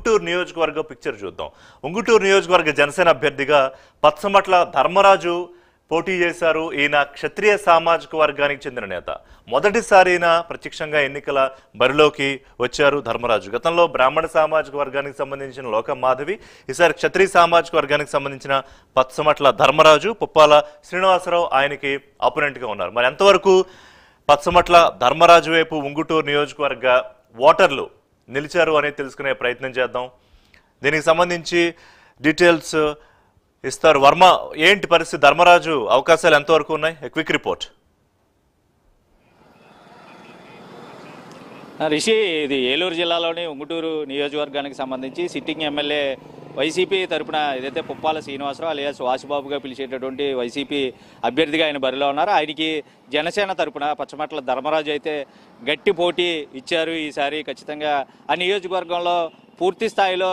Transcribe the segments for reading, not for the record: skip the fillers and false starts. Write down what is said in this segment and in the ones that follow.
ఉంగుటూరు నియోజకవర్గ పిక్చర్ చూద్దాం. ఉంగుటూరు నియోజకవర్గ జనసేన అభ్యర్థిగా పచ్చమట్ల ధర్మరాజు పోటీ చేశారు. ఈయన క్షత్రియ సామాజిక వర్గానికి చెందిన నేత. మొదటిసారి ఈయన ప్రత్యక్షంగా ఎన్నికల బరిలోకి వచ్చారు ధర్మరాజు. గతంలో బ్రాహ్మణ సామాజిక వర్గానికి సంబంధించిన లోకం మాధవి, ఈసారి క్షత్రియ సామాజిక వర్గానికి సంబంధించిన పచ్చమట్ల ధర్మరాజు, పుప్పాల శ్రీనివాసరావు ఆయనకి ఆపోనెంట్గా ఉన్నారు. మరి ఎంతవరకు పచ్చమట్ల ధర్మరాజు వైపు ఉంగుటూరు నియోజకవర్గ ఓటర్లు నిలిచారు అనేది తెలుసుకునే ప్రయత్నం చేద్దాం. దీనికి సంబంధించి డీటెయిల్స్ ఇస్తారు వర్మ. ఏంటి పరిస్థితి, ధర్మరాజు అవకాశాలు ఎంతవరకు ఉన్నాయి? Quick report. రిషి, ఇది ఏలూరు జిల్లాలోని ఉంగుటూరు నియోజకవర్గానికి సంబంధించి సిట్టింగ్ ఎమ్మెల్యే వైసీపీ తరపున ఏదైతే పుప్పాల శ్రీనివాసరావు అలియాస్ వాసుబాబుగా పిలిచేటటువంటి వైసీపీ అభ్యర్థిగా ఆయన బరిలో ఉన్నారు. ఆయనకి జనసేన తరపున పచ్చమట్ల ధర్మరాజు అయితే గట్టి పోటీ ఇచ్చారు. ఈసారి ఖచ్చితంగా ఆ నియోజకవర్గంలో పూర్తి స్థాయిలో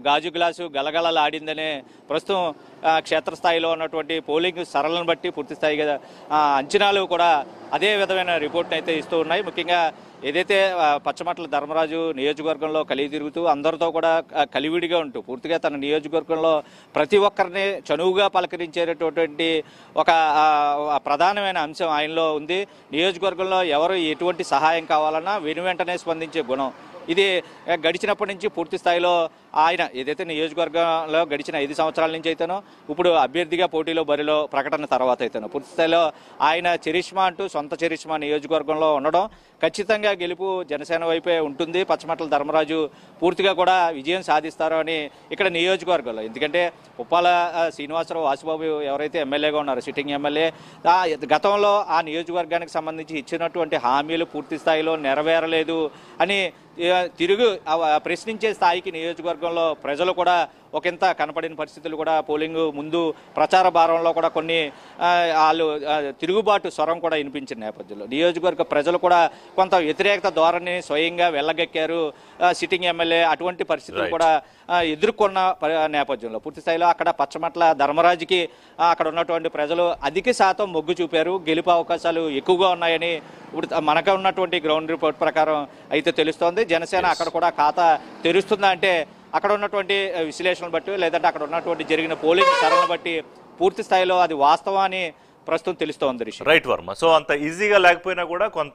గాజు గ్లాసు గలగలలాడిందనే ప్రస్తుతం క్షేత్రస్థాయిలో ఉన్నటువంటి పోలింగ్ సరళను బట్టి పూర్తి స్థాయిగా అంచనాలు కూడా అదే విధమైన రిపోర్ట్ని అయితే ఇస్తూ ఉన్నాయి. ముఖ్యంగా ఏదైతే పచ్చమట్ల ధర్మరాజు నియోజకవర్గంలో కలిగి తిరుగుతూ అందరితో కూడా కలివిడిగా ఉంటూ పూర్తిగా తన నియోజకవర్గంలో ప్రతి ఒక్కరిని చనువుగా పలకరించేటటువంటి ఒక ప్రధానమైన అంశం ఆయనలో ఉంది. నియోజకవర్గంలో ఎవరు ఎటువంటి సహాయం కావాలన్నా వెనువెంటనే స్పందించే గుణం ఇది గడిచినప్పటి నుంచి పూర్తి స్థాయిలో ఆయన ఏదైతే నియోజకవర్గంలో గడిచిన 5 సంవత్సరాల నుంచి అయితేనో ఇప్పుడు అభ్యర్థిగా పోటీలో బరిలో ప్రకటన తర్వాత అయితేనో పూర్తి స్థాయిలో ఆయన చరిష్మా అంటూ సొంత చరిష్మా నియోజకవర్గంలో ఉండడం ఖచ్చితంగా గెలుపు జనసేన వైపే ఉంటుంది. పచ్చమట్ల ధర్మరాజు పూర్తిగా కూడా విజయం సాధిస్తారు అని ఇక్కడ నియోజకవర్గంలో, ఎందుకంటే పుప్పాల శ్రీనివాసరావు వాసుబాబు ఎవరైతే ఎమ్మెల్యేగా ఉన్నారో సిట్టింగ్ ఎమ్మెల్యే, గతంలో ఆ నియోజకవర్గానికి సంబంధించి ఇచ్చినటువంటి హామీలు పూర్తి స్థాయిలో నెరవేరలేదు అని తిరుగు ప్రశ్నించే స్థాయికి నియోజకవర్గంలో ప్రజలు కూడా ఒకంత కనపడిన పరిస్థితులు కూడా పోలింగ్ ముందు ప్రచార భారంలో కూడా కొన్ని వాళ్ళు తిరుగుబాటు స్వరం కూడా వినిపించిన నేపథ్యంలో నియోజకవర్గ ప్రజలు కూడా కొంత వ్యతిరేకత ధోరణిని స్వయంగా వెళ్ళగక్కారు. సిట్టింగ్ ఎమ్మెల్యే అటువంటి పరిస్థితులు కూడా ఎదుర్కొన్న నేపథ్యంలో పూర్తి స్థాయిలో అక్కడ పచ్చమట్ల ధర్మరాజుకి అక్కడ ఉన్నటువంటి ప్రజలు అధిక శాతం మొగ్గు చూపారు. గెలుపు అవకాశాలు ఎక్కువగా ఉన్నాయని ఇప్పుడు మనకు ఉన్నటువంటి గ్రౌండ్ రిపోర్ట్ ప్రకారం అయితే తెలుస్తోంది. జనసేన అక్కడ కూడా ఖాతా తెరుస్తుందా అంటే అక్కడ ఉన్నటువంటి విశ్లేషణలు బట్టి లేదంటే అక్కడ ఉన్నటువంటి జరిగిన పోలింగ్ సరళను బట్టి పూర్తి స్థాయిలో అది వాస్తవాన్ని ప్రస్తుతం తెలుస్తోంది. రైట్ వర్మ. సో అంత ఈజీగా లేకపోయినా కూడా కొంత